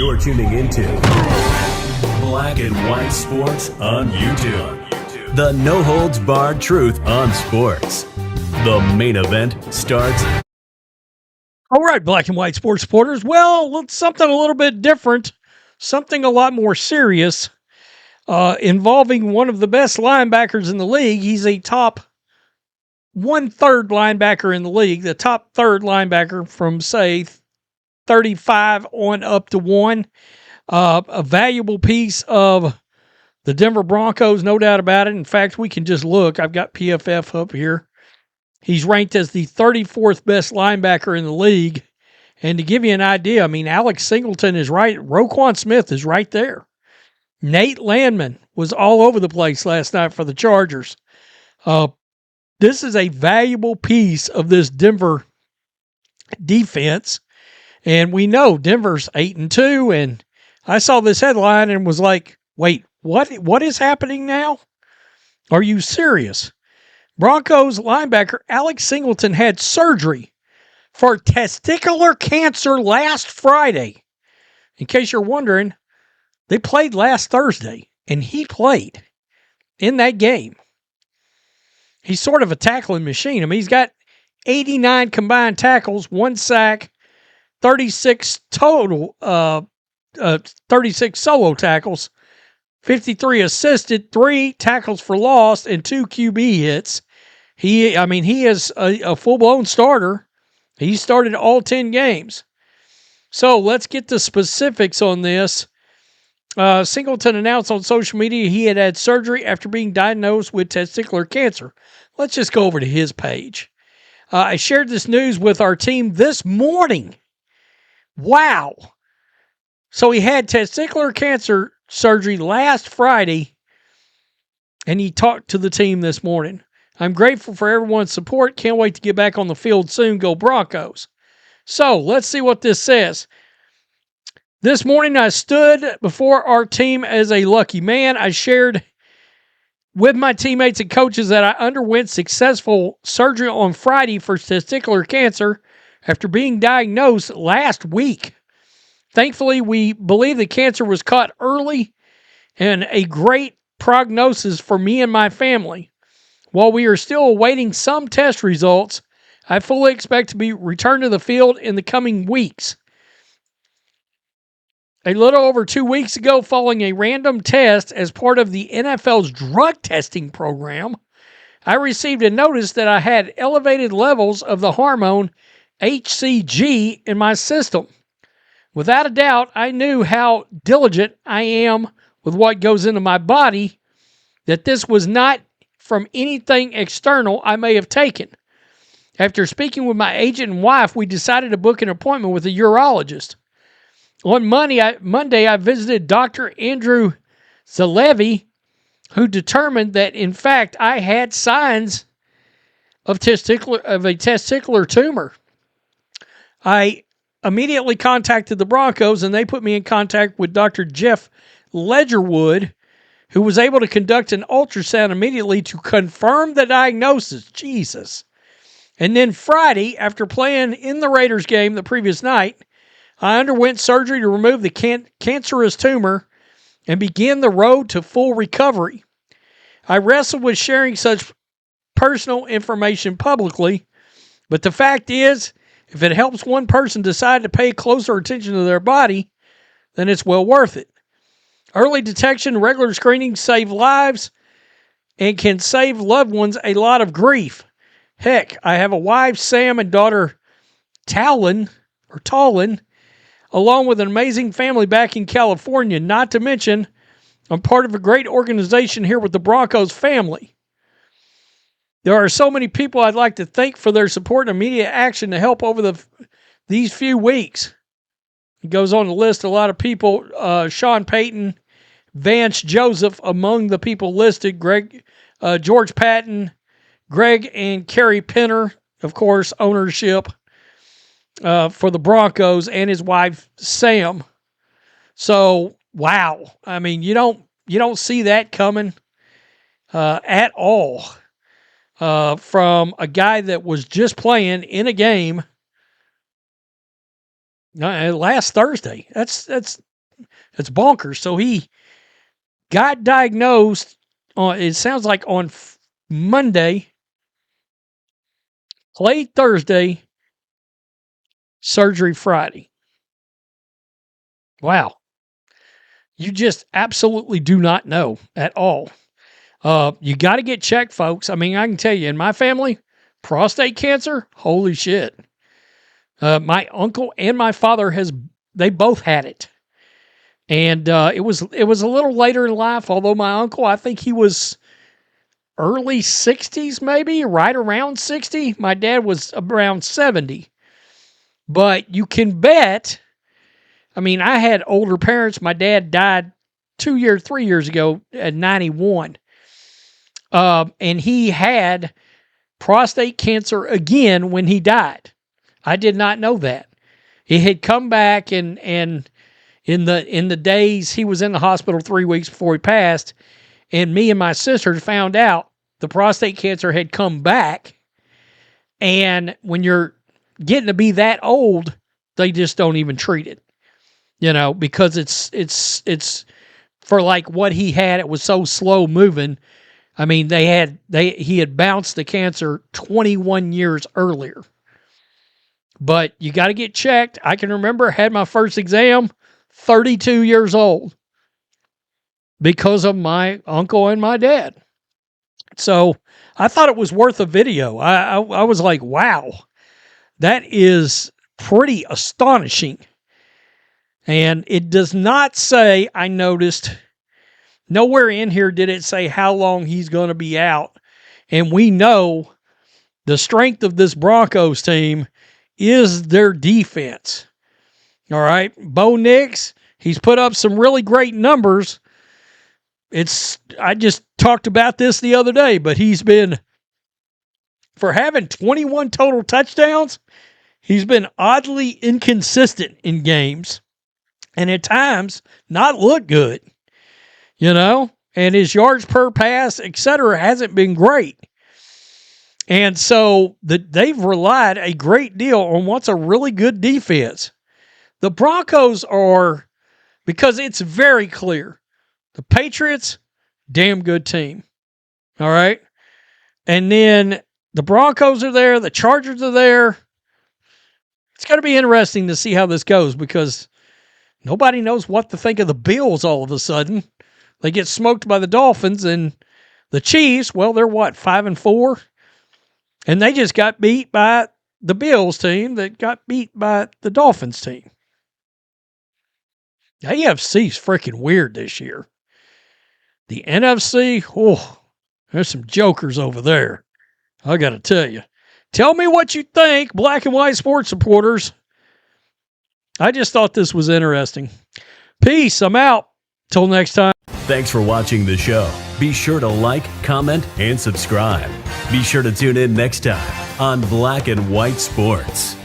You're tuning into Black and White Sports on YouTube. The no-holds-barred truth on sports. The main event starts. All right, Black and White Sports supporters. Well, something a little bit different, something a lot more serious, involving one of the best linebackers in the league. He's a top one-third linebacker in the league, the top third linebacker from, say, 35 on up to 1. A valuable piece of the Denver Broncos, no doubt about it. In fact, we can just look. I've got PFF up here. He's ranked as the 34th best linebacker in the league. And to give you an idea, I mean, Alex Singleton is right. Roquan Smith is right there. Nate Landman was all over the place last night for the Chargers. This is a valuable piece of this Denver defense. And we know Denver's 8-2. And I saw this headline and was like, wait, what is happening now? Are you serious? Broncos linebacker Alex Singleton had surgery for testicular cancer last Friday. In case you're wondering, they played last Thursday, and he played in that game. He's sort of a tackling machine. I mean, he's got 89 combined tackles, 1 sack, 36 total, 36 solo tackles, 53 assisted, 3 tackles for loss, and 2 QB hits. He is a full-blown starter. He started all 10 games. So let's get the specifics on this. Singleton announced on social media he had surgery after being diagnosed with testicular cancer. Let's just go over to his page. I shared this news with our team this morning. Wow. So he had testicular cancer surgery last Friday, and he talked to the team this morning. I'm grateful for everyone's support. Can't wait to get back on the field soon. Go Broncos. So let's see what this says. This morning I stood before our team as a lucky man. I shared with my teammates and coaches that I underwent successful surgery on Friday for testicular cancer after being diagnosed last week. Thankfully, we believe the cancer was caught early and a great prognosis for me and my family. While we are still awaiting some test results, I fully expect to be returned to the field in the coming weeks. A little over 2 weeks ago, following a random test as part of the NFL's drug testing program, I received a notice that I had elevated levels of the hormone HCG in my system. Without a doubt, I knew how diligent I am with what goes into my body, that this was not from anything external I may have taken. After speaking with my agent and wife, we decided to book an appointment with a urologist. On Monday, I visited Dr. Andrew Zalevi, who determined that, in fact, I had signs of a testicular tumor. I immediately contacted the Broncos, and they put me in contact with Dr. Jeff Ledgerwood, who was able to conduct an ultrasound immediately to confirm the diagnosis. Jesus. And then Friday, after playing in the Raiders game the previous night, I underwent surgery to remove the cancerous tumor and begin the road to full recovery. I wrestled with sharing such personal information publicly, but the fact is, if it helps one person decide to pay closer attention to their body, then it's well worth it. Early detection, regular screening save lives and can save loved ones a lot of grief. Heck, I have a wife, Sam, and daughter, Talon, along with an amazing family back in California. Not to mention, I'm part of a great organization here with the Broncos family. There are so many people I'd like to thank for their support and immediate action to help over these few weeks. It goes on to list a lot of people. Sean Payton, Vance Joseph among the people listed. George Patton, Greg and Kerry Penner, of course, ownership for the Broncos, and his wife Sam. So, wow. I mean, you don't see that coming at all from a guy that was just playing in a game last Thursday. That's It's bonkers. So he got diagnosed on, it sounds like on Monday, played Thursday, surgery Friday. Wow. You just absolutely do not know at all. You got to get checked, folks. I mean, I can tell you, in my family, prostate cancer, holy shit. My uncle and my father they both had it. And it was a little later in life, although my uncle, I think he was early 60s, maybe, right around 60. My dad was around 70. But you can bet, I mean, I had older parents. My dad died 3 years ago at 91. And he had prostate cancer again when he died. I did not know that. It had come back, and in the days he was in the hospital 3 weeks before he passed, and me and my sisters found out the prostate cancer had come back. And when you're getting to be that old, they just don't even treat it, because it's for like what he had. It was so slow moving. I mean, he had bounced the cancer 21 years earlier. But you got to get checked. I can remember I had my first exam 32 years old because of my uncle and my dad. So I thought it was worth a video. I was like, wow, that is pretty astonishing. And it does not say, I noticed, nowhere in here did it say how long he's going to be out. And we know the strength of this Broncos team is their defense. All right. Bo Nix, he's put up some really great numbers. I just talked about this the other day, but for having 21 total touchdowns, he's been oddly inconsistent in games and at times not look good, and his yards per pass, etc., hasn't been great. And so they've relied a great deal on what's a really good defense. The Broncos are, because it's very clear, the Patriots, damn good team. All right. And then the Broncos are there. The Chargers are there. It's going to be interesting to see how this goes because nobody knows what to think of the Bills all of a sudden. They get smoked by the Dolphins, and the Chiefs, well, they're what, 5-4? And they just got beat by the Bills team that got beat by the Dolphins team. The AFC's freaking weird this year. The NFC, there's some jokers over there. I got to tell you. Tell me what you think, black and white sports supporters. I just thought this was interesting. Peace. I'm out. Till next time. Thanks for watching the show. Be sure to like, comment, and subscribe. Be sure to tune in next time on Black and White Sports.